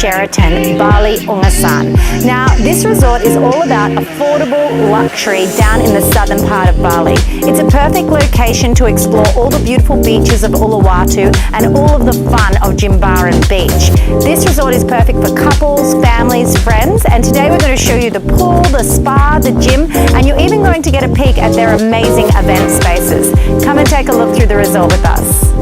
Sheraton Bali, Ungasan. Now, this resort is all about affordable luxury down in the southern part of Bali. It's a perfect location to explore all the beautiful beaches of Uluwatu and all of the fun of Jimbaran Beach. This resort is perfect for couples, families, friends, and today we're going to show you the pool, the spa, the gym, and you're even going to get a peek at their amazing event spaces. Come and take a look through the resort with us.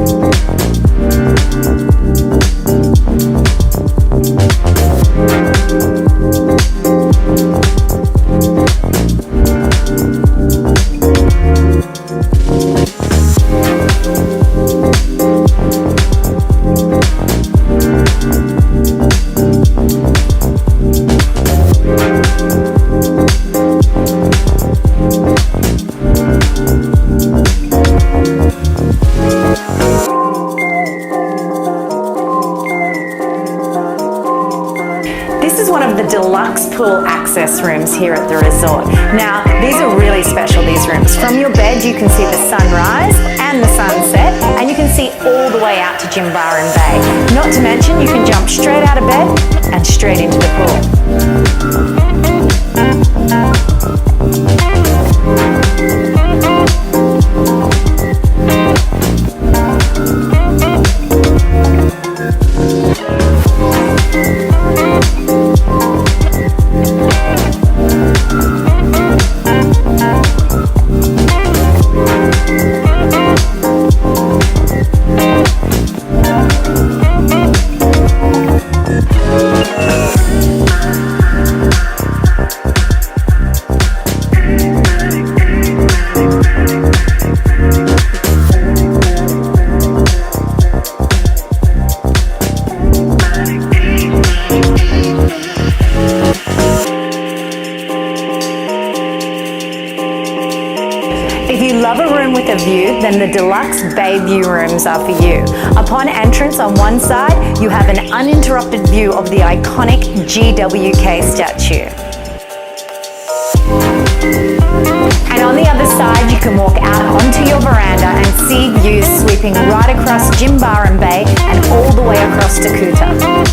This is one of the deluxe pool access rooms here at the resort. Now, these are really special, these rooms. From your bed, you can see the sunrise and the sunset, and you can see all the way out to Jimbaran Bay. Not to mention, you can jump straight out of bed and straight into the pool. If you love a room with a view, then the Deluxe Bay View rooms are for you. Upon entrance on one side, you have an uninterrupted view of the iconic GWK Statue. And on the other side, you can walk out onto your veranda and see views sweeping right across Jimbaran Bay and all the way across to Kuta.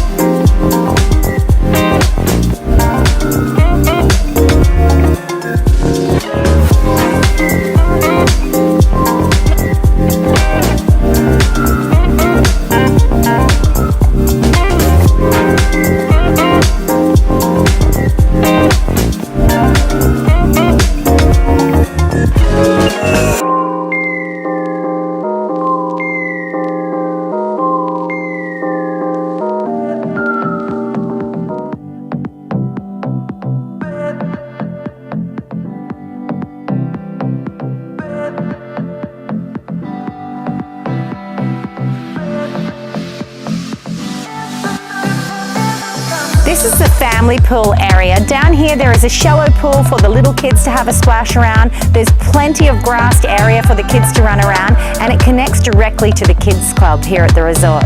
This is the family pool area. Down here there is a shallow pool for the little kids to have a splash around. There's plenty of grassed area for the kids to run around, and it connects directly to the kids club here at the resort.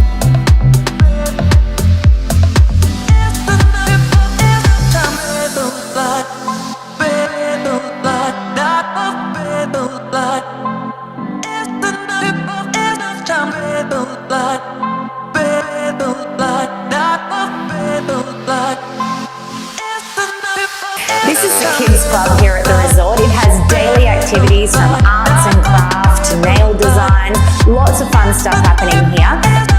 This is the kids club here at the resort. It has daily activities from arts and craft to nail design. Lots of fun stuff happening here.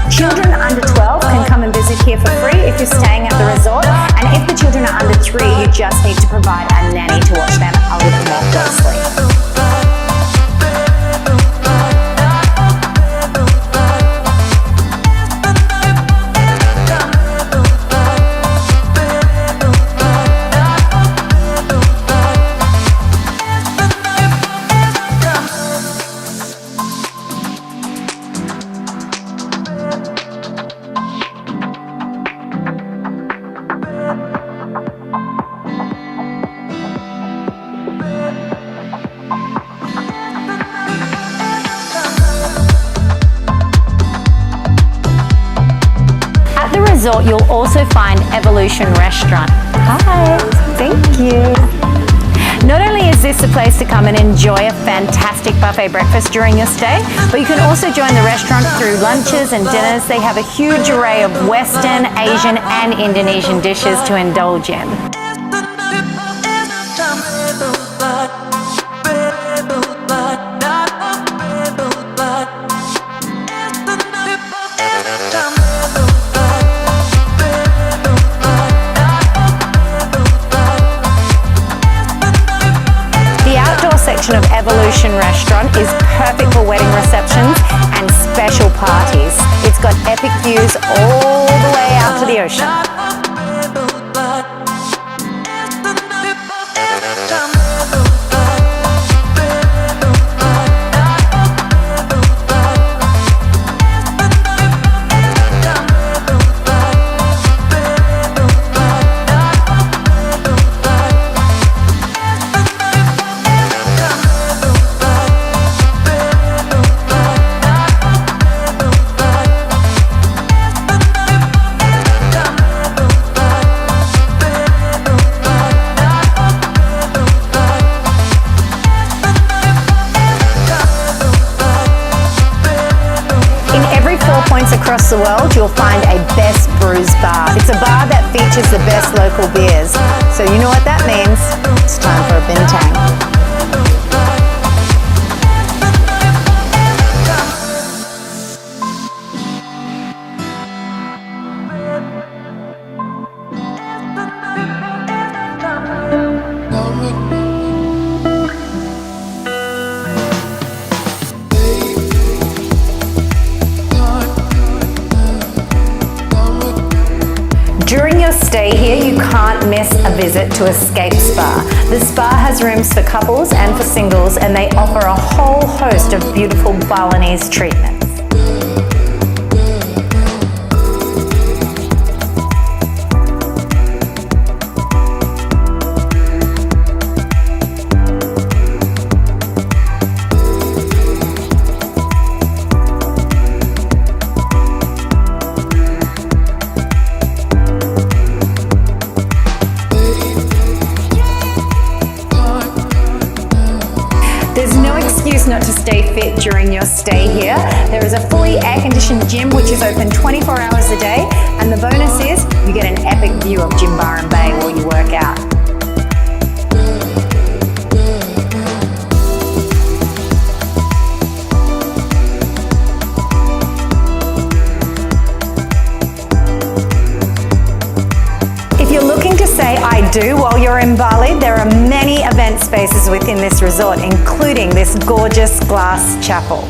Children under 12 can come and visit here for free if you're staying at the resort. And if the children are under 3, you just need to provide a nanny to watch them a little more closely. Resort, you'll also find Evolution Restaurant. Hi, thank you. Not only is this is the place to come and enjoy a fantastic buffet breakfast during your stay, but you can also join the restaurant through lunches and dinners. They have a huge array of Western, Asian and Indonesian dishes to indulge in. Section of Evolution Restaurant is perfect for wedding receptions and special parties. It's got epic views all the way out to the ocean. Across the world, you'll find a Best Brews bar. It's a bar that features the best local beers. So you know what that means. It's time for a bintang. During your stay here, you can't miss a visit to Escape Spa. The spa has rooms for couples and for singles, and they offer a whole host of beautiful Balinese treatments. There's no excuse not to stay fit during your stay here. There is a fully air-conditioned gym which is open 24 hours a day, and the bonus is you get an epic view of Jimbaran Bay while you work out. Say I do while you're in Bali, there are many event spaces within this resort, including this gorgeous glass chapel.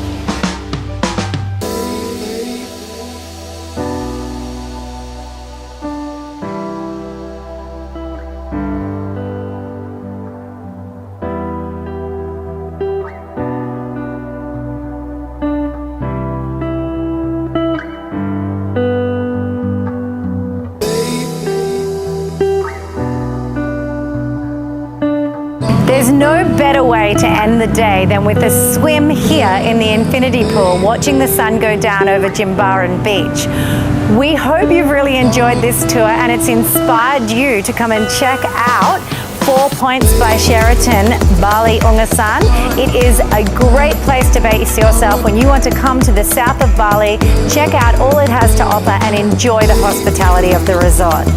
There's no better way to end the day than with a swim here in the infinity pool, watching the sun go down over Jimbaran Beach. We hope you've really enjoyed this tour and it's inspired you to come and check out 4 Points by Sheraton Bali Ungasan. It is a great place to base yourself when you want to come to the south of Bali, check out all it has to offer and enjoy the hospitality of the resort.